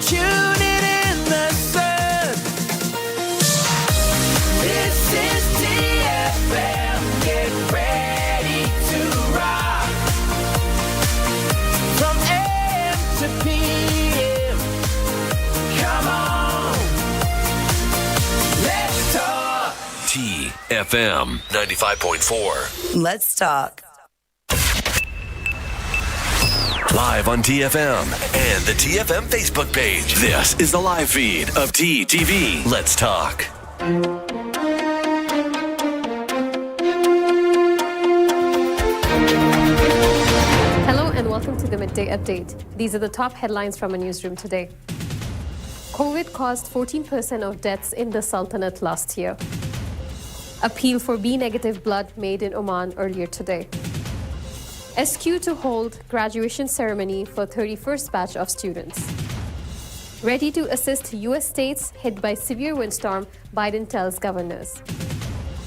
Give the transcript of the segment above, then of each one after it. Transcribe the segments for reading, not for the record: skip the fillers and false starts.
tuning in the sun. This is TFM. Get ready to rock. From AM to PM. Come on. Let's talk. TFM 95.4. Let's talk. Live on TFM and the TFM Facebook page. This is the live feed of TTV. Let's talk. Hello and welcome to the Midday Update. These are the top headlines from a newsroom today. COVID caused 14% of deaths in the Sultanate last year. Appeal for B-negative blood made in Oman earlier today. SQ to hold graduation ceremony for 31st batch of students. Ready to assist U.S. states hit by severe windstorm, Biden tells governors.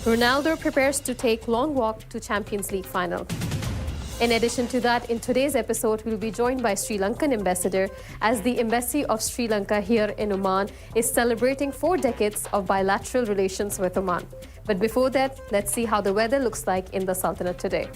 Ronaldo prepares to take long walk to Champions League final. In addition to that, in today's episode, we'll be joined by Sri Lankan ambassador as the Embassy of Sri Lanka here in Oman is celebrating 4 decades of bilateral relations with Oman. But before that, let's see how the weather looks like in the Sultanate today.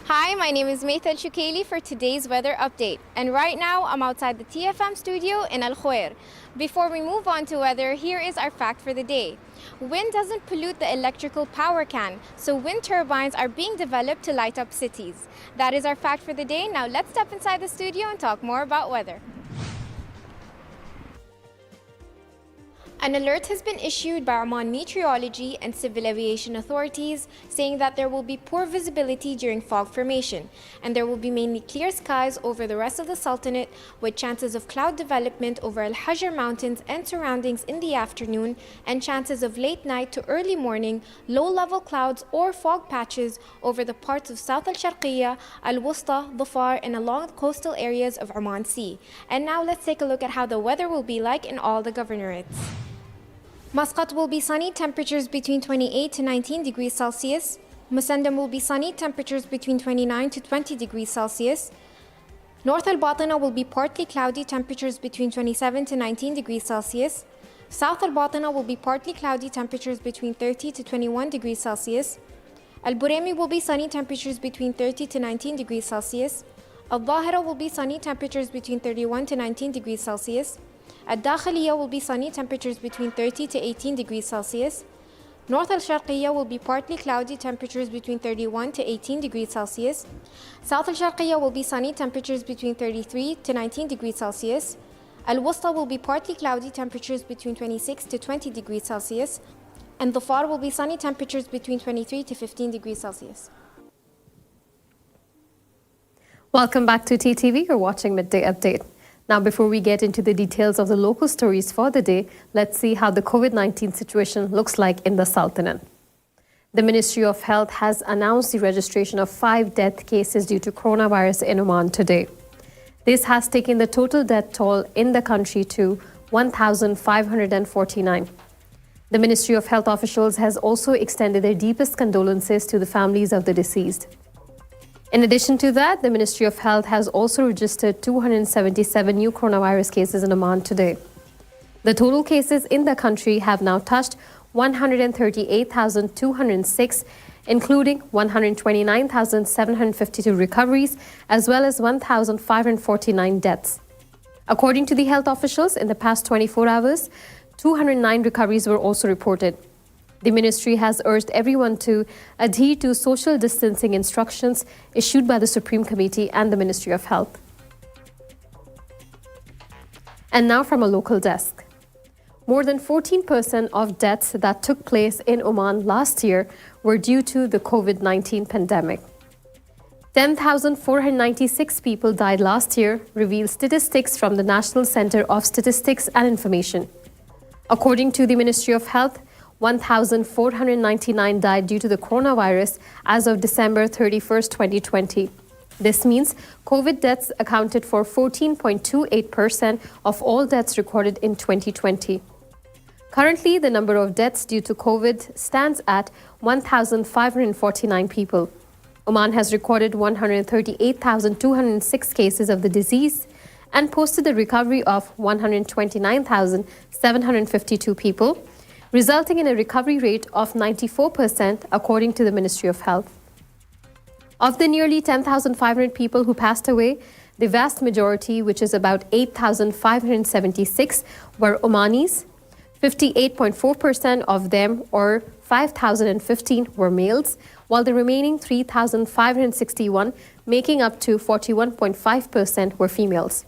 Hi, my name is Maythal Shukaili for today's weather update. And right now, I'm outside the TFM studio in Al Khuwair. Before we move on to weather, here is our fact for the day. Wind doesn't pollute the electrical power can, so wind turbines are being developed to light up cities. That is our fact for the day. Now let's step inside the studio and talk more about weather. An alert has been issued by Oman Meteorology and Civil Aviation Authorities saying that there will be poor visibility during fog formation and there will be mainly clear skies over the rest of the Sultanate with chances of cloud development over Al Hajar Mountains and surroundings in the afternoon and chances of late night to early morning low-level clouds or fog patches over the parts of South Al-Sharqiyya, Al-Wusta, Dhafar and along the coastal areas of Oman Sea. And now let's take a look at how the weather will be like in all the governorates. Muscat will be sunny, temperatures between 28 to 19 degrees Celsius. Musandam will be sunny, temperatures between 29 to 20 degrees Celsius. North Al-Batina will be partly cloudy, temperatures between 27 to 19 degrees Celsius. South Al-Batina will be partly cloudy, temperatures between 30 to 21 degrees Celsius. Al-Buraymi will be sunny, temperatures between 30 to 19 degrees Celsius. Al-Dhahira will be sunny, temperatures between 31 to 19 degrees Celsius. Al-Dakhiliya will be sunny, temperatures between 30 to 18 degrees Celsius. North Al-Sharqiyya will be partly cloudy, temperatures between 31 to 18 degrees Celsius. South Al-Sharqiyya will be sunny, temperatures between 33 to 19 degrees Celsius. Al-Wusta will be partly cloudy, temperatures between 26 to 20 degrees Celsius. And Dhafar will be sunny, temperatures between 23 to 15 degrees Celsius. Welcome back to TTV. You're watching Midday Update. Now, before we get into the details of the local stories for the day, let's see how the COVID-19 situation looks like in the Sultanate. The Ministry of Health has announced the registration of 5 death cases due to coronavirus in Oman today. This has taken the total death toll in the country to 1,549. The Ministry of Health officials has also extended their deepest condolences to the families of the deceased. In addition to that, the Ministry of Health has also registered 277 new coronavirus cases in Oman today. The total cases in the country have now touched 138,206, including 129,752 recoveries, as well as 1,549 deaths. According to the health officials, in the past 24 hours, 209 recoveries were also reported. The ministry has urged everyone to adhere to social distancing instructions issued by the Supreme Committee and the Ministry of Health. And now from a local desk. More than 14% of deaths that took place in Oman last year were due to the COVID-19 pandemic. 10,496 people died last year, reveal statistics from the National Center of Statistics and Information. According to the Ministry of Health, 1,499 died due to the coronavirus as of December 31st, 2020. This means COVID deaths accounted for 14.28% of all deaths recorded in 2020. Currently, the number of deaths due to COVID stands at 1,549 people. Oman has recorded 138,206 cases of the disease and posted a recovery of 129,752 people, resulting in a recovery rate of 94% according to the Ministry of Health. Of the nearly 10,500 people who passed away, the vast majority, which is about 8,576, were Omanis. 58.4% of them, or 5,015, were males, while the remaining 3,561, making up to 41.5%, were females.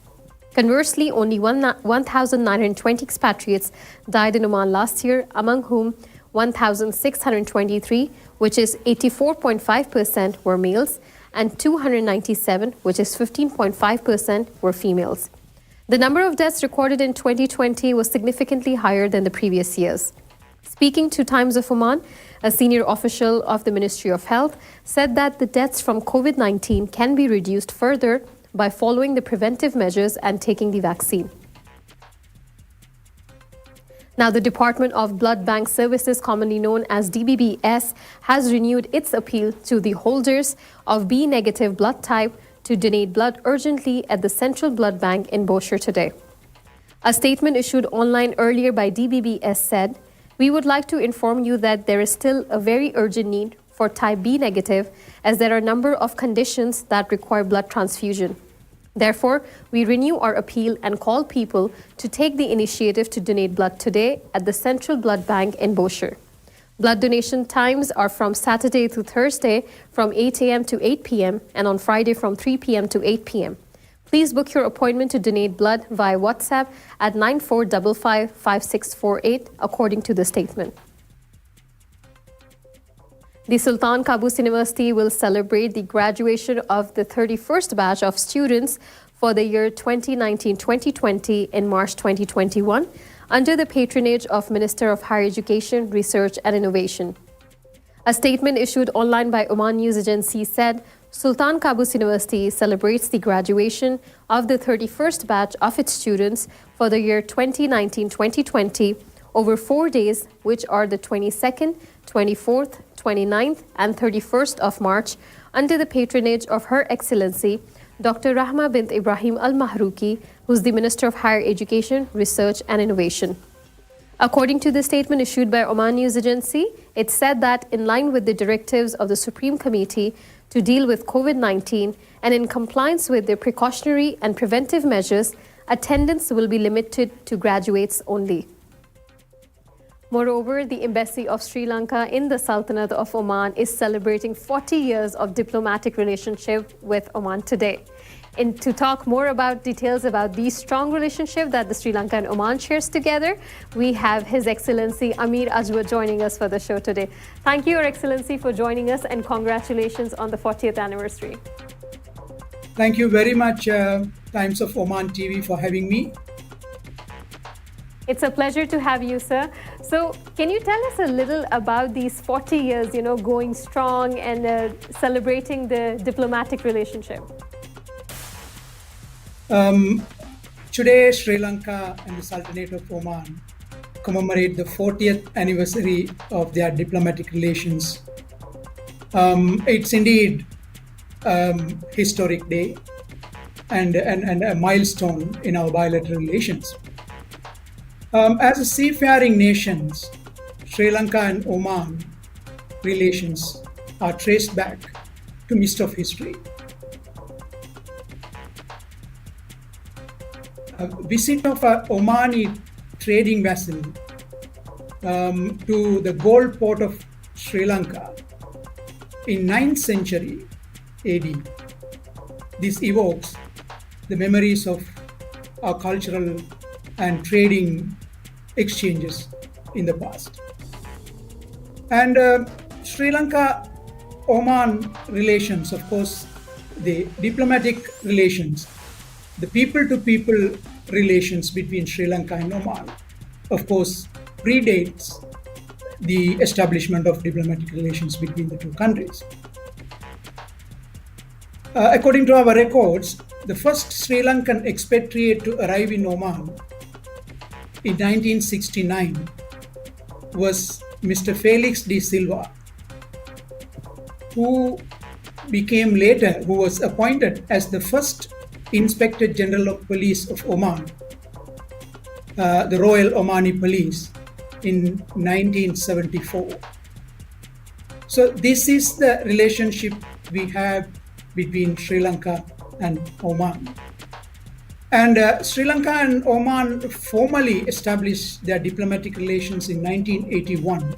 Conversely, only 1,920 expatriates died in Oman last year, among whom 1,623, which is 84.5%, were males, and 297, which is 15.5%, were females. The number of deaths recorded in 2020 was significantly higher than the previous years. Speaking to Times of Oman, a senior official of the Ministry of Health said that the deaths from COVID-19 can be reduced further by following the preventive measures and taking the vaccine. Now, the Department of Blood Bank Services, commonly known as DBBS, has renewed its appeal to the holders of B-negative blood type to donate blood urgently at the Central Blood Bank in Boshar today. A statement issued online earlier by DBBS said, "We would like to inform you that there is still a very urgent need for type B negative, as there are a number of conditions that require blood transfusion. Therefore, we renew our appeal and call people to take the initiative to donate blood today at the Central Blood Bank in Boshar. Blood donation times are from Saturday to Thursday from 8 a.m. to 8 p.m. and on Friday from 3 p.m. to 8 p.m. Please book your appointment to donate blood via WhatsApp at 94555648, according to the statement." The Sultan Qaboos University will celebrate the graduation of the 31st batch of students for the year 2019-2020 in March 2021 under the patronage of Minister of Higher Education, Research and Innovation. A statement issued online by Oman News Agency said, Sultan Qaboos University celebrates the graduation of the 31st batch of its students for the year 2019-2020 over 4 days, which are the 22nd, 24th, 29th and 31st of March, under the patronage of Her Excellency Dr. Rahma bint Ibrahim Al-Mahrouki, who is the Minister of Higher Education, Research and Innovation. According to the statement issued by Oman News Agency, it said that in line with the directives of the Supreme Committee to deal with COVID-19 and in compliance with the precautionary and preventive measures, attendance will be limited to graduates only. Moreover, the Embassy of Sri Lanka in the Sultanate of Oman is celebrating 40 years of diplomatic relationship with Oman today. And to talk more about details about the strong relationship that the Sri Lanka and Oman shares together, we have His Excellency Ameer Ajwad joining us for the show today. Thank you, Your Excellency, for joining us, and congratulations on the 40th anniversary. Thank you very much, Times of Oman TV, for having me. It's a pleasure to have you, sir. So can you tell us a little about these 40 years, going strong and celebrating the diplomatic relationship? Today, Sri Lanka and the Sultanate of Oman commemorate the 40th anniversary of their diplomatic relations. It's indeed a historic day and a milestone in our bilateral relations. As a seafaring nations, Sri Lanka and Oman relations are traced back to mist of history. A visit of an Omani trading vessel to the gold port of Sri Lanka in 9th century AD. This evokes the memories of our cultural and trading exchanges in the past. And Sri Lanka-Oman relations, of course, the diplomatic relations, the people-to-people relations between Sri Lanka and Oman, of course, predates the establishment of diplomatic relations between the two countries. According to our records, the first Sri Lankan expatriate to arrive in Oman in 1969 was Mr. Felix de Silva, who was appointed as the first Inspector General of Police of Oman, the Royal Omani Police, in 1974. So this is the relationship we have between Sri Lanka and Oman. And Sri Lanka and Oman formally established their diplomatic relations in 1981.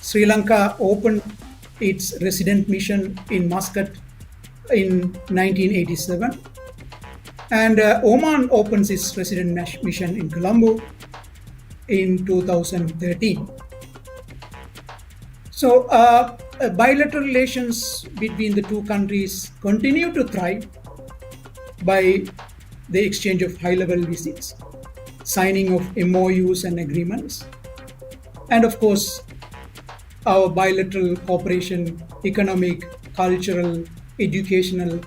Sri Lanka opened its resident mission in Muscat in 1987. And Oman opens its resident mission in Colombo in 2013. So bilateral relations between the two countries continue to thrive by the exchange of high-level visits, signing of MOUs and agreements, and of course, our bilateral cooperation, economic, cultural, educational,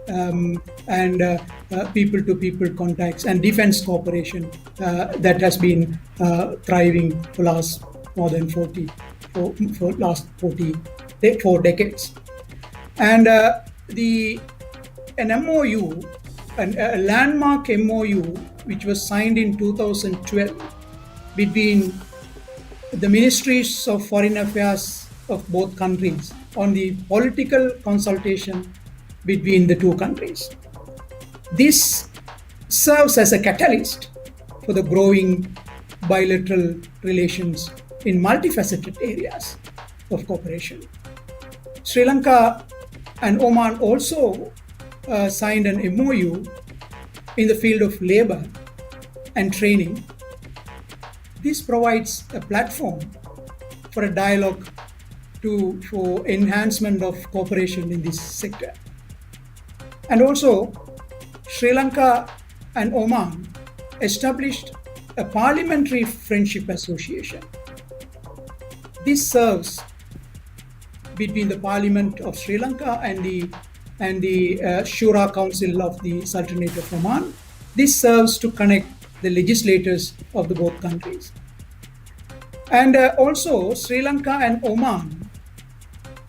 and people-to-people contacts, and defense cooperation that has been thriving for last more than 4 decades. And an MOU, a landmark MOU, which was signed in 2012 between the ministries of foreign affairs of both countries on the political consultation between the two countries. This serves as a catalyst for the growing bilateral relations in multifaceted areas of cooperation. Sri Lanka and Oman also signed an MOU in the field of labor and training. This provides a platform for a dialogue for enhancement of cooperation in this sector. And also, Sri Lanka and Oman established a parliamentary friendship association. This serves between the Parliament of Sri Lanka and the Shura Council of the Sultanate of Oman. This serves to connect the legislators of the both countries. And also, Sri Lanka and Oman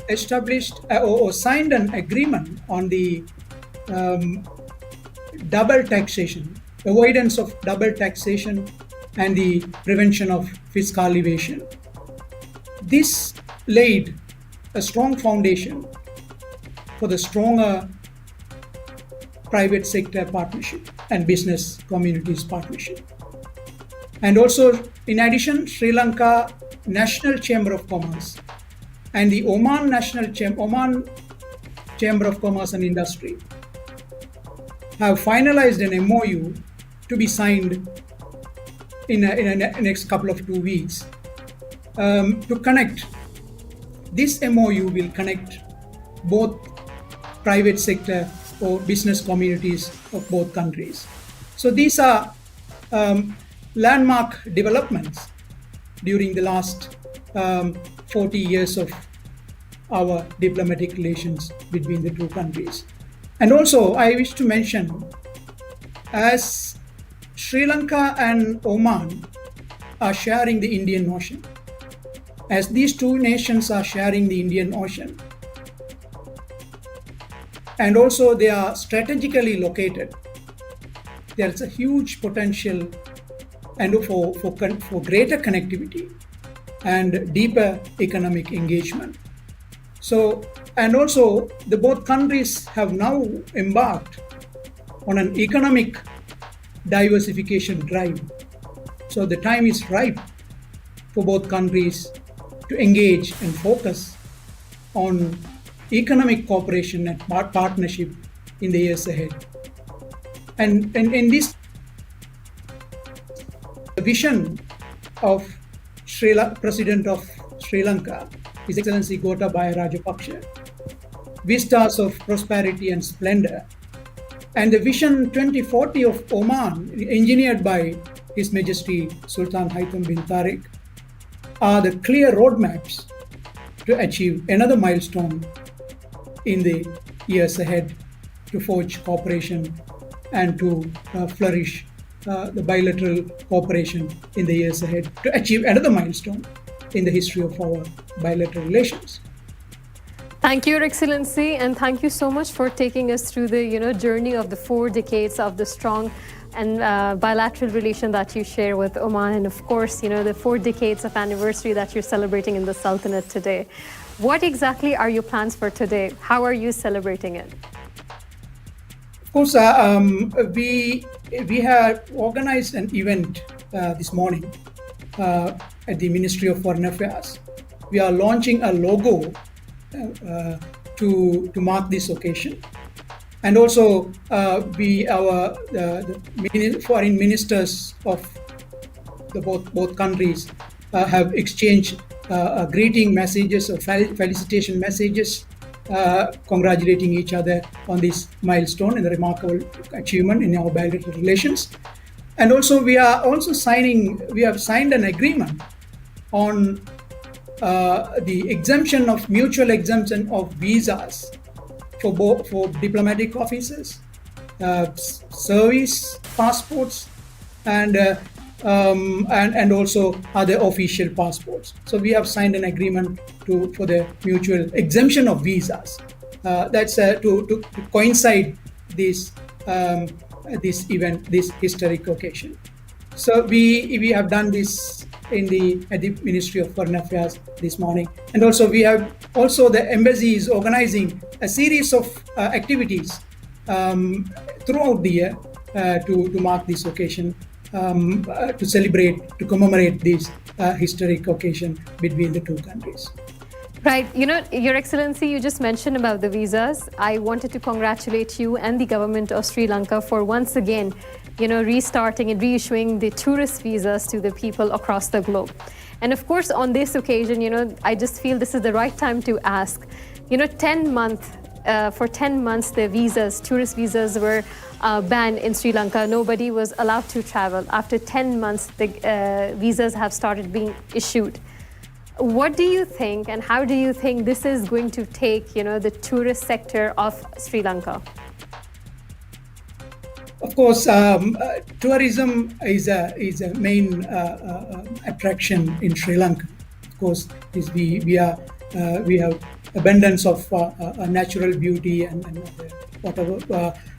established or signed an agreement on the double taxation, avoidance of double taxation, and the prevention of fiscal evasion. This laid a strong foundation for the stronger private sector partnership and business communities partnership. And also, in addition, Sri Lanka National Chamber of Commerce and the Oman Chamber of Commerce and Industry have finalized an MOU to be signed in the next couple of 2 weeks to connect. This MOU will connect both private sector or business communities of both countries. So these are landmark developments during the last 40 years of our diplomatic relations between the two countries. And also, I wish to mention, as Sri Lanka and Oman are sharing the Indian Ocean, as these two nations are sharing the Indian Ocean, and also they are strategically located, there's a huge potential and for greater connectivity and deeper economic engagement. So, and also the both countries have now embarked on an economic diversification drive. So the time is ripe for both countries to engage and focus on economic cooperation and partnership in the years ahead. And in this vision of President of Sri Lanka, His Excellency Gotabaya Rajapaksa, vistas of prosperity and splendor, and the Vision 2040 of Oman, engineered by His Majesty Sultan Haitham bin Tariq, are the clear roadmaps to achieve another milestone in the years ahead, to forge cooperation and to flourish the bilateral cooperation in the years ahead, to achieve another milestone in the history of our bilateral relations. Thank you, Your Excellency, and thank you so much for taking us through the journey of the 4 decades of the strong and bilateral relation that you share with Oman, and of course, the 4 decades of anniversary that you're celebrating in the Sultanate today. What exactly are your plans for today? How are you celebrating it? Of course, we have organized an event this morning at the Ministry of Foreign Affairs. We are launching a logo to mark this occasion, and also the foreign ministers of the both countries have exchanged greeting messages or felicitation messages, congratulating each other on this milestone and the remarkable achievement in our bilateral relations. And also we have signed an agreement on the mutual exemption of visas for diplomatic officers, service passports, and also other official passports. So we have signed an agreement for the mutual exemption of visas. That's to coincide this event, this historic occasion. So we have done this at the Ministry of Foreign Affairs this morning, and also the embassy is organizing a series of activities throughout the year to mark this occasion, to commemorate this historic occasion between the two countries. Right. Your Excellency, you just mentioned about the visas. I wanted to congratulate you and the government of Sri Lanka for once again, restarting and reissuing the tourist visas to the people across the globe. And of course, on this occasion, I just feel this is the right time to ask, for 10 months, the tourist visas were banned in Sri Lanka. Nobody was allowed to travel. After 10 months, the visas have started being issued. What do you think, and how do you think this is going to take, the tourist sector of Sri Lanka? Of course, tourism is a main attraction in Sri Lanka. Of course, we have abundance of natural beauty and whatever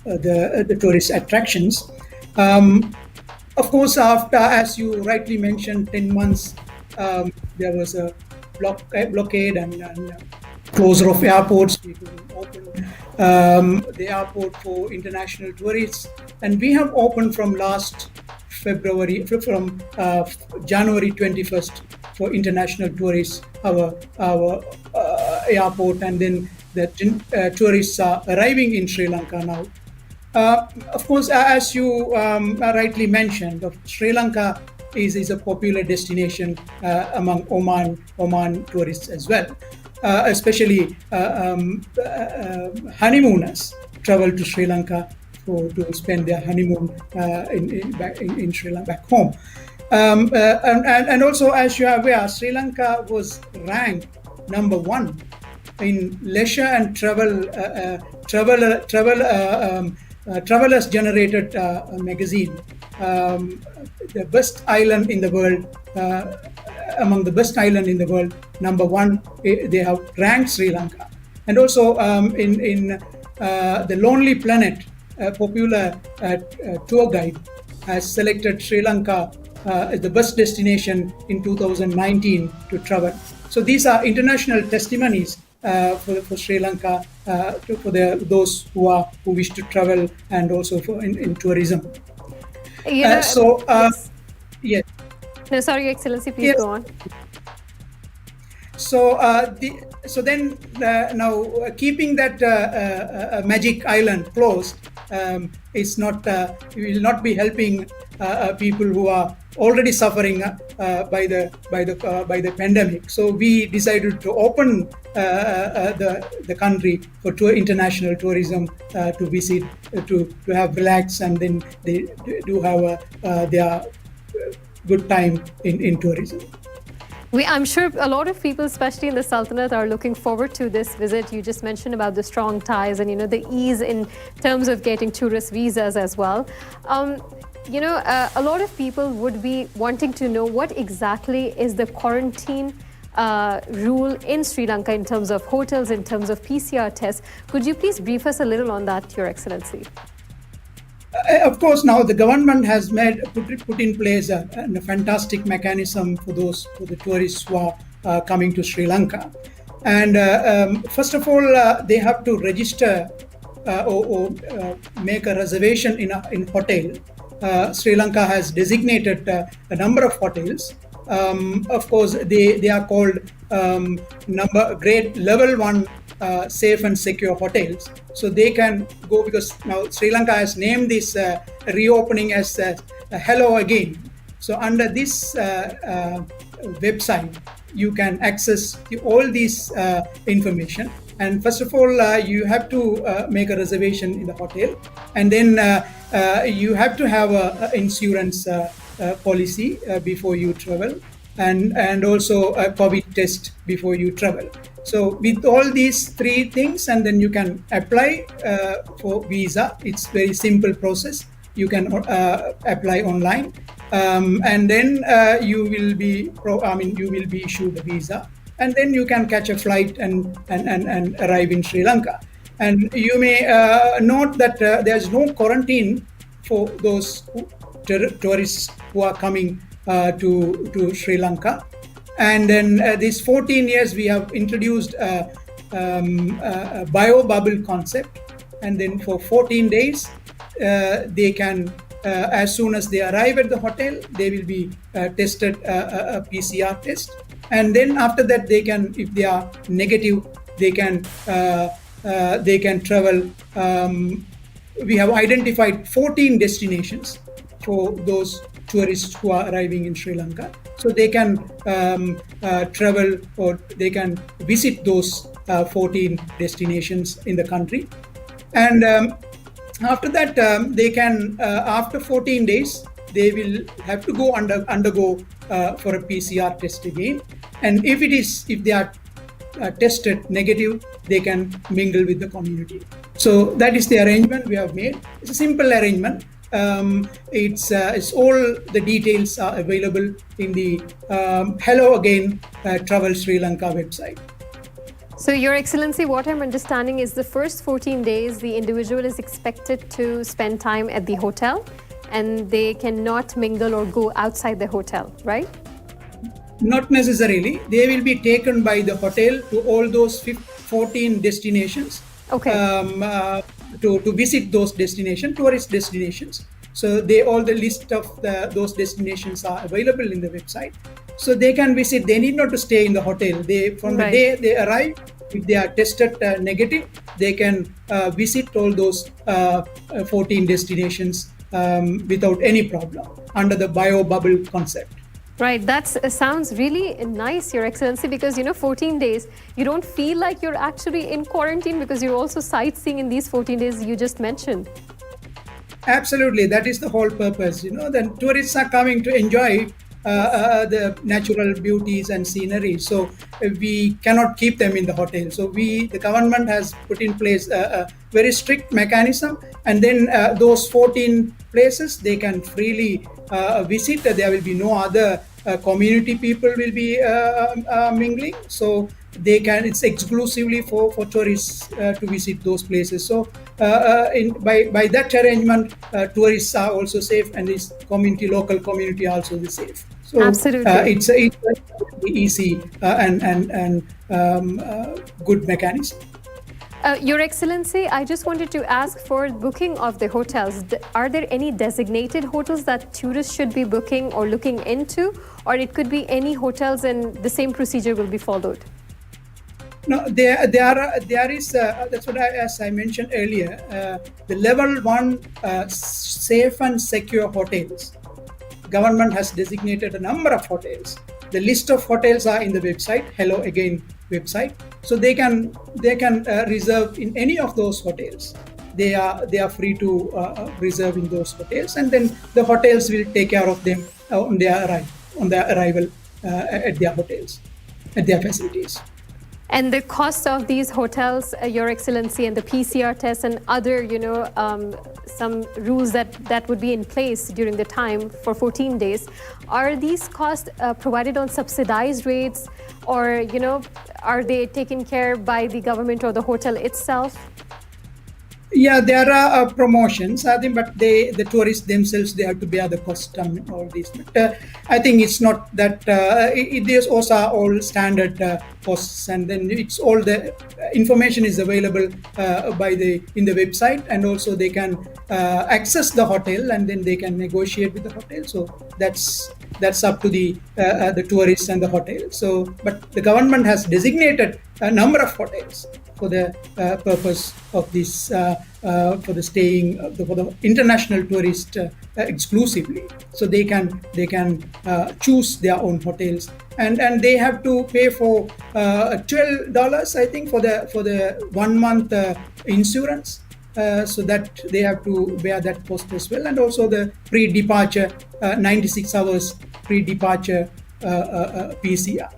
the tourist attractions. Of course, after, as you rightly mentioned, 10 months, there was a blockade and closure of airports. We couldn't open the airport for international tourists, and we have opened from January 21st for international tourists our airport, and then the tourists are arriving in Sri Lanka now. Of course, as you rightly mentioned, Sri Lanka is a popular destination among Oman tourists as well. Especially honeymooners travel to Sri Lanka to spend their honeymoon in Sri Lanka back home. And also, as you are aware, Sri Lanka was ranked number 1 in leisure and travelers generated magazine. The best island in the world, among the best island in the world, number 1, they have ranked Sri Lanka. And also in the Lonely Planet, a popular tour guide has selected Sri Lanka as the best destination in 2019 to travel. So these are international testimonies for Sri Lanka, for those who wish to travel, and also in tourism. Yes. Yes. No, sorry, Your Excellency, please go on. So then now keeping that magic island closed will not be helping people who are already suffering by the pandemic. So we decided to open the country for international tourism to visit, to have relax, and then they do have their good time in tourism. I'm sure a lot of people, especially in the Sultanate, are looking forward to this visit. You just mentioned about the strong ties and the ease in terms of getting tourist visas as well. A lot of people would be wanting to know what exactly is the quarantine rule in Sri Lanka in terms of hotels, in terms of PCR tests. Could you please brief us a little on that, Your Excellency? Of course, now the government has put in place a fantastic mechanism for the tourists who are coming to Sri Lanka. And first of all, they have to register or make a reservation in hotel. Sri Lanka has designated a number of hotels. Of course, they are called grade level 1 safe and secure hotels. So they can go, because now Sri Lanka has named this reopening as Hello Again. So under this website, you can access all this information. And first of all, you have to make a reservation in the hotel, and then you have to have an insurance policy before you travel, and also a COVID test before you travel. So with all these three things, and then you can apply for visa. It's very simple process. You can apply online, and then you will be issued a visa, and then you can catch a flight and arrive in Sri Lanka. And you may note that there's no quarantine for those tourists who are coming to Sri Lanka. And then these 14 years, we have introduced a bio bubble concept. And then for 14 days, they can, as soon as they arrive at the hotel, they will be tested a PCR test. And then after that, they can, if they are negative, they can travel. We have identified 14 destinations for those tourists who are arriving in Sri Lanka. So they can travel, or they can visit those 14 destinations in the country. And after that, they can, after 14 days, they will have to go undergo for a PCR test again. And if they are tested negative, they can mingle with the community. So that is the arrangement we have made. It's a simple arrangement. It's all the details are available in the Hello Again Travel Sri Lanka website. So, Your Excellency, what I'm understanding is the first 14 days, the individual is expected to spend time at the hotel, and they cannot mingle or go outside the hotel, right? Not necessarily. They will be taken by the hotel to all those 14 destinations. Okay. To visit those destinations, tourist destinations. So all the list of those destinations are available in the website. So they can visit. They need not to stay in the hotel. From the day they arrive, if they are tested negative, they can visit all those 14 destinations without any problem under the bio bubble concept. Right, that sounds really nice, Your Excellency, because 14 days, you don't feel like you're actually in quarantine because you're also sightseeing in these 14 days you just mentioned. Absolutely, that is the whole purpose. Then tourists are coming to enjoy the natural beauties and scenery. So we cannot keep them in the hotel. So the government has put in place a very strict mechanism, and then those 14 places they can freely visit. There will be no other community people will be mingling. So it's exclusively for tourists to visit those places. So by that arrangement, tourists are also safe, and this local community also is safe. So absolutely, it's a easy and good mechanism. Your Excellency, I just wanted to ask for booking of the hotels. Are there any designated hotels that tourists should be booking or looking into, or it could be any hotels and the same procedure will be followed? No, there is. That's what as I mentioned earlier. The level 1 safe and secure hotels. Government has designated a number of hotels. The list of hotels are in the website, Hello Again website. So they can reserve in any of those hotels. They are free to reserve in those hotels, and then the hotels will take care of them on their arrival at their hotels, at their facilities. And the cost of these hotels, Your Excellency, and the PCR tests and other, some rules that would be in place during the time for 14 days, are these costs provided on subsidized rates, or are they taken care by the government or the hotel itself? Yeah, there are promotions, I think, but the tourists themselves, they have to bear the cost and all this. But I think it's not that. It is also all standard costs, and then it's all the information is available in the website, and also they can access the hotel, and then they can negotiate with the hotel. So that's up to the tourists and the hotel. So, but the government has designated a number of hotels for the purpose of this, for the staying for the international tourist exclusively. So they can choose their own hotels, and they have to pay for $12, I think, for the 1 month insurance. So that they have to bear that cost as well, and also the pre-departure 96 hours pre-departure PCR.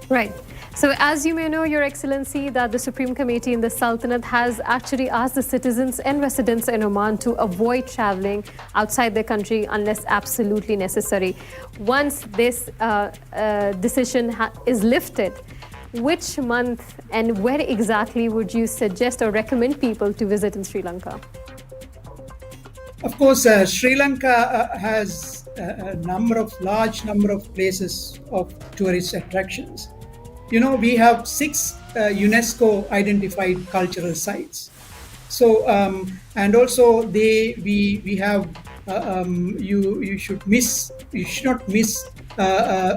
Right. So as you may know, Your Excellency, that the Supreme Committee in the Sultanate has actually asked the citizens and residents in Oman to avoid traveling outside the country unless absolutely necessary. Once this decision is lifted, which month and where exactly would you suggest or recommend people to visit in Sri Lanka? Of course, Sri Lanka has a large number of places of tourist attractions. We have 6 UNESCO identified cultural sites. So, and also we have you should not miss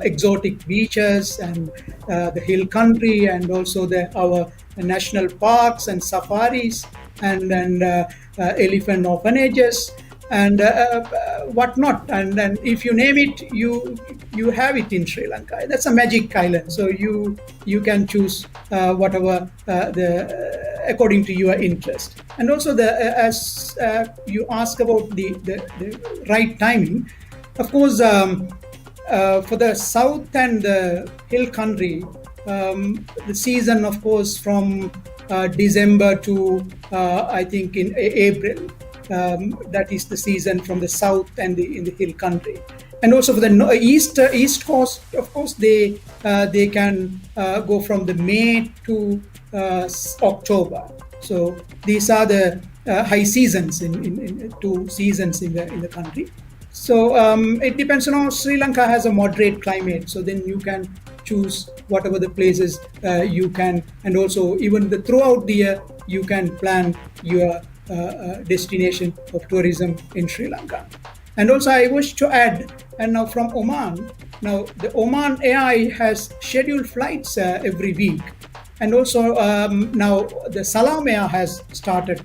exotic beaches and the hill country, and also our national parks and safaris and elephant orphanages and whatnot. And if you name it, you have it in Sri Lanka. That's a magic island. So you can choose whatever according to your interest. And also as you ask about the right timing, of course, for the south and the hill country, the season, of course, from December to I think in April. That is the season from the south and in the hill country. And also for the east coast, of course, they can go from the May to October. So these are the high seasons in 2 seasons in the country. So it depends on how Sri Lanka has a moderate climate. So then you can choose whatever the places you can, and also even throughout the year you can plan your destination of tourism in Sri Lanka. And also I wish to add, and now from Oman, now the Oman AI has scheduled flights every week. And also now the Salam Air has started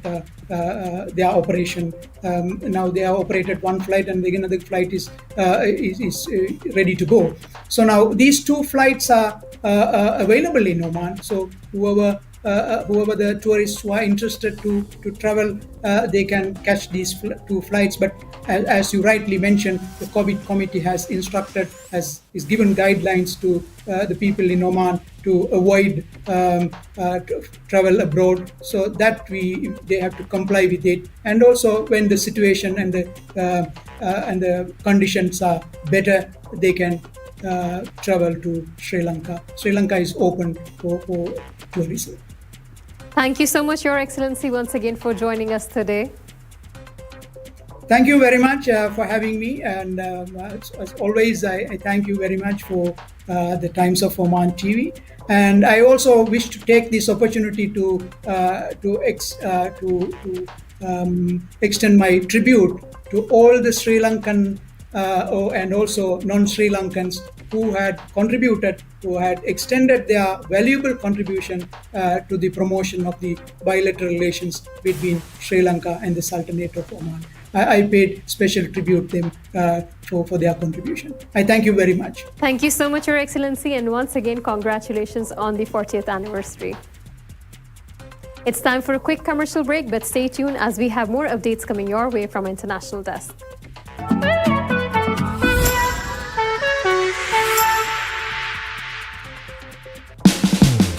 their operation. Now they have operated 1 flight, and again another flight is ready to go. So now these 2 flights are available in Oman. So whoever the tourists who are interested to travel, they can catch these 2 flights. But as you rightly mentioned, the COVID committee has instructed, is given guidelines to the people in Oman to avoid travel abroad, so that they have to comply with it. And also when the situation and the conditions are better, they can travel to Sri Lanka. Sri Lanka is open for tourism. Thank you so much, Your Excellency, once again for joining us today. Thank you very much for having me, and as always, I thank you very much for the Times of Oman TV. And I also wish to take this opportunity to extend my tribute to all the Sri Lankan and also non-Sri Lankans who had contributed, who had extended their valuable contribution to the promotion of the bilateral relations between Sri Lanka and the Sultanate of Oman. I paid special tribute to them for their contribution. I thank you very much. Thank you so much, Your Excellency, and once again, congratulations on the 40th anniversary. It's time for a quick commercial break, but stay tuned as we have more updates coming your way from International Desk.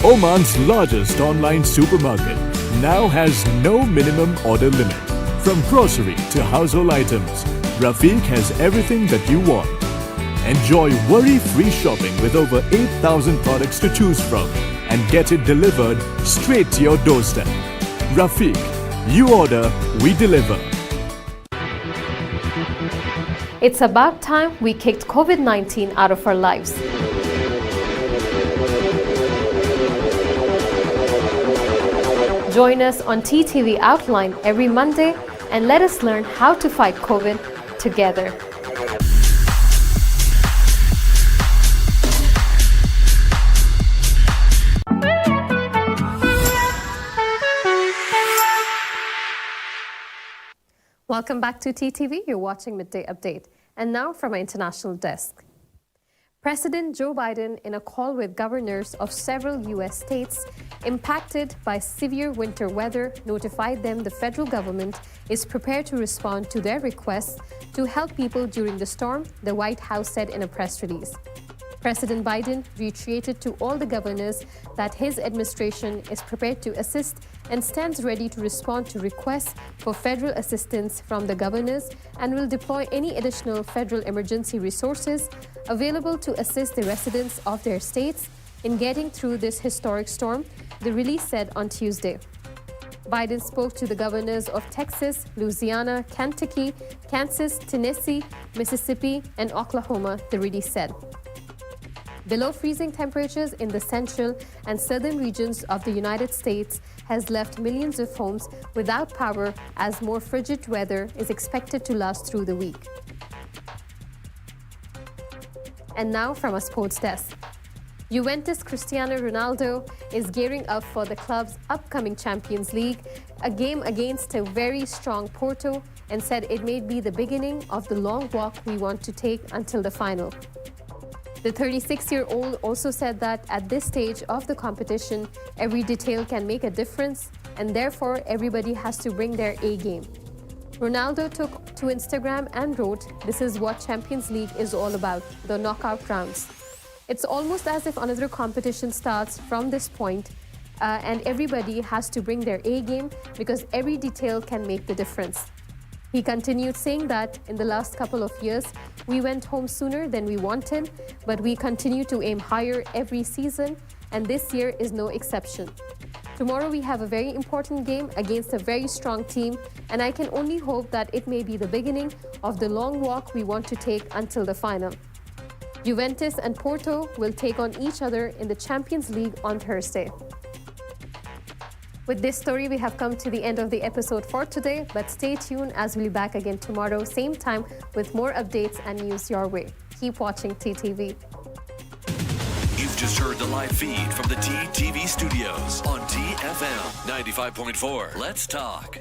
Oman's largest online supermarket now has no minimum order limit. From grocery to household items, Rafiq has everything that you want. Enjoy worry-free shopping with over 8,000 products to choose from and get it delivered straight to your doorstep. Rafiq, you order, we deliver. It's about time we kicked COVID-19 out of our lives. Join us on TTV Outline every Monday and let us learn how to fight COVID together. Welcome back to TTV. You're watching Midday Update. And now from our international desk. President Joe Biden, in a call with governors of several U.S. states impacted by severe winter weather, notified them the federal government is prepared to respond to their requests to help people during the storm, the White House said in a press release. President Biden reiterated to all the governors that his administration is prepared to assist and stands ready to respond to requests for federal assistance from the governors and will deploy any additional federal emergency resources available to assist the residents of their states in getting through this historic storm, the release said on Tuesday. Biden spoke to the governors of Texas, Louisiana, Kentucky, Kansas, Tennessee, Mississippi, and Oklahoma, the release said. Below freezing temperatures in the central and southern regions of the United States has left millions of homes without power as more frigid weather is expected to last through the week. And now from a sports desk. Juventus Cristiano Ronaldo is gearing up for the club's upcoming Champions League, a game against a very strong Porto, and said it may be the beginning of the long walk we want to take until the final. The 36-year-old also said that at this stage of the competition, every detail can make a difference, and therefore everybody has to bring their A game. Ronaldo took to Instagram and wrote, "This is what Champions League is all about, the knockout rounds. It's almost as if another competition starts from this point, and everybody has to bring their A game because every detail can make the difference." He continued saying that in the last couple of years, we went home sooner than we wanted, but we continue to aim higher every season, and this year is no exception. Tomorrow we have a very important game against a very strong team, and I can only hope that it may be the beginning of the long walk we want to take until the final. Juventus and Porto will take on each other in the Champions League on Thursday. With this story, we have come to the end of the episode for today, but stay tuned as we'll be back again tomorrow, same time, with more updates and news your way. Keep watching TTV. You've just heard the live feed from the TTV studios on TFM 95.4. Let's talk.